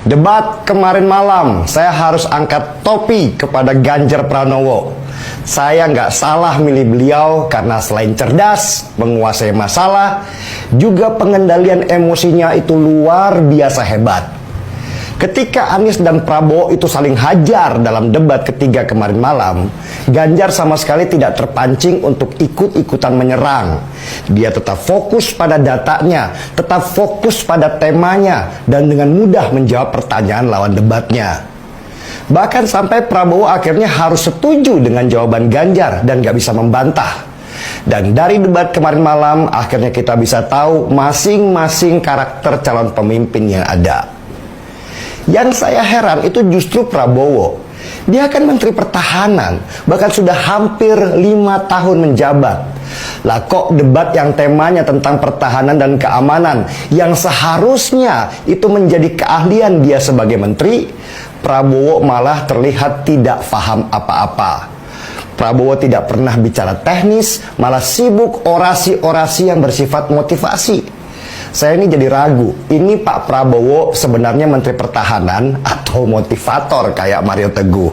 Debat kemarin malam, saya harus angkat topi kepada Ganjar Pranowo. Saya nggak salah milih beliau karena selain cerdas, menguasai masalah, juga pengendalian emosinya itu luar biasa hebat. Ketika Anies dan Prabowo itu saling hajar dalam debat ketiga kemarin malam, Ganjar sama sekali tidak terpancing untuk ikut-ikutan menyerang. Dia tetap fokus pada datanya, tetap fokus pada temanya, dan dengan mudah menjawab pertanyaan lawan debatnya. Bahkan sampai Prabowo akhirnya harus setuju dengan jawaban Ganjar dan gak bisa membantah. Dan dari debat kemarin malam, akhirnya kita bisa tahu masing-masing karakter calon pemimpin yang ada. Yang saya heran itu justru Prabowo. Dia kan Menteri Pertahanan, bahkan sudah hampir 5 tahun menjabat. Lah kok debat yang temanya tentang pertahanan dan keamanan, yang seharusnya itu menjadi keahlian dia sebagai menteri, Prabowo malah terlihat tidak paham apa-apa. Prabowo tidak pernah bicara teknis, malah sibuk orasi-orasi yang bersifat motivasi. Saya ini jadi ragu, ini Pak Prabowo sebenarnya Menteri Pertahanan atau motivator kayak Mario Teguh.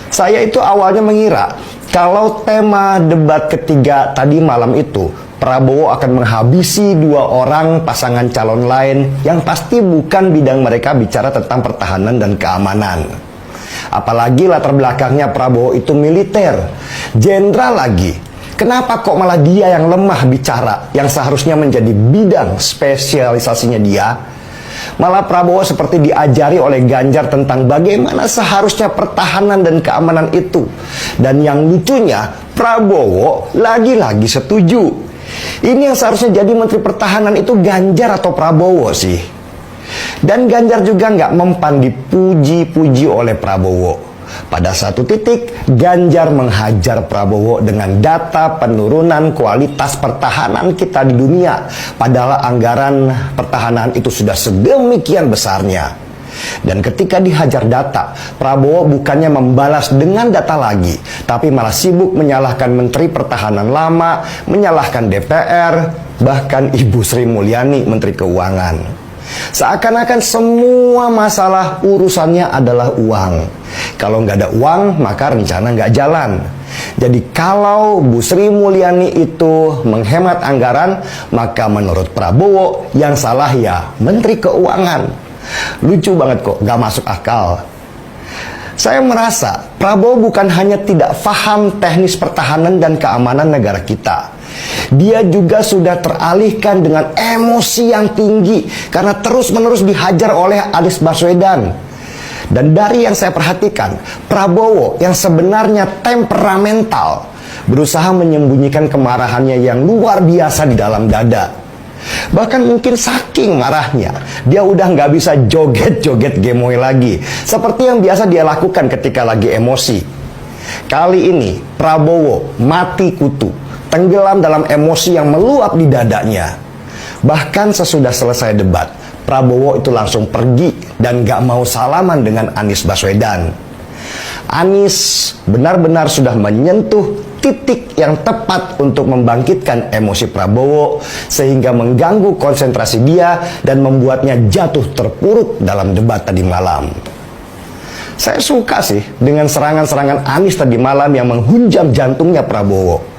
Saya itu awalnya mengira kalau tema debat ketiga tadi malam itu, Prabowo akan menghabisi 2 orang pasangan calon lain yang pasti bukan bidang mereka bicara tentang pertahanan dan keamanan. Apalagi latar belakangnya Prabowo itu militer, jenderal lagi. Kenapa kok malah dia yang lemah bicara, yang seharusnya menjadi bidang spesialisasinya dia? Malah Prabowo seperti diajari oleh Ganjar tentang bagaimana seharusnya pertahanan dan keamanan itu. Dan yang lucunya, Prabowo lagi-lagi setuju. Ini yang seharusnya jadi Menteri Pertahanan itu Ganjar atau Prabowo sih? Dan Ganjar juga nggak mempan dipuji-puji oleh Prabowo. Pada satu titik, Ganjar menghajar Prabowo dengan data penurunan kualitas pertahanan kita di dunia. Padahal anggaran pertahanan itu sudah sedemikian besarnya. Dan ketika dihajar data, Prabowo bukannya membalas dengan data lagi, tapi malah sibuk menyalahkan Menteri Pertahanan lama, menyalahkan DPR, bahkan Ibu Sri Mulyani, Menteri Keuangan. Seakan-akan semua masalah urusannya adalah uang. Kalau nggak ada uang, maka rencana nggak jalan. Jadi kalau Bu Sri Mulyani itu menghemat anggaran, maka menurut Prabowo yang salah ya Menteri Keuangan. Lucu banget kok, nggak masuk akal. Saya merasa Prabowo bukan hanya tidak paham teknis pertahanan dan keamanan negara kita. Dia juga sudah teralihkan dengan emosi yang tinggi karena terus-menerus dihajar oleh Anies Baswedan. Dan dari yang saya perhatikan, Prabowo yang sebenarnya temperamental berusaha menyembunyikan kemarahannya yang luar biasa di dalam dada. Bahkan mungkin saking marahnya, dia udah nggak bisa joget-joget gemoy lagi, seperti yang biasa dia lakukan ketika lagi emosi. Kali ini Prabowo mati kutu, tenggelam dalam emosi yang meluap di dadanya. Bahkan sesudah selesai debat, Prabowo itu langsung pergi dan gak mau salaman dengan Anies Baswedan. Anies benar-benar sudah menyentuh titik yang tepat untuk membangkitkan emosi Prabowo, sehingga mengganggu konsentrasi dia dan membuatnya jatuh terpuruk dalam debat tadi malam. Saya suka sih dengan serangan-serangan Anies tadi malam yang menghunjam jantungnya Prabowo.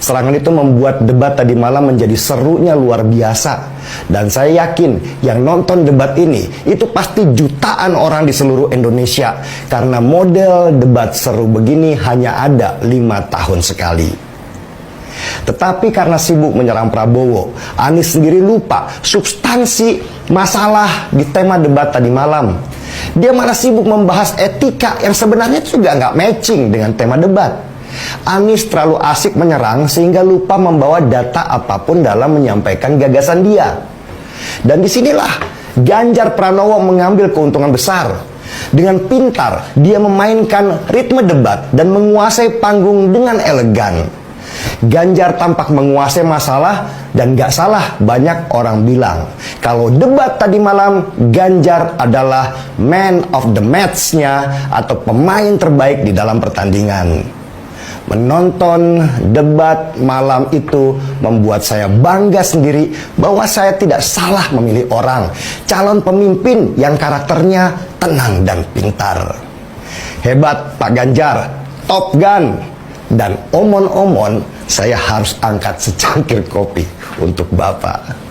Serangan itu membuat debat tadi malam menjadi serunya luar biasa. Dan saya yakin yang nonton debat ini itu pasti jutaan orang di seluruh Indonesia. Karena model debat seru begini hanya ada 5 tahun sekali. Tetapi karena sibuk menyerang Prabowo, Anies sendiri lupa substansi masalah di tema debat tadi malam. Dia malah sibuk membahas etika yang sebenarnya juga nggak matching dengan tema debat. Anies terlalu asik menyerang sehingga lupa membawa data apapun dalam menyampaikan gagasan dia. Dan disinilah Ganjar Pranowo mengambil keuntungan besar. Dengan pintar, dia memainkan ritme debat dan menguasai panggung dengan elegan. Ganjar tampak menguasai masalah dan gak salah banyak orang bilang kalau debat tadi malam Ganjar adalah man of the match-nya atau pemain terbaik di dalam pertandingan. Menonton debat malam itu membuat saya bangga sendiri bahwa saya tidak salah memilih orang, calon pemimpin yang karakternya tenang dan pintar. Hebat Pak Ganjar, Top Gun, dan omon-omon saya harus angkat secangkir kopi untuk Bapak.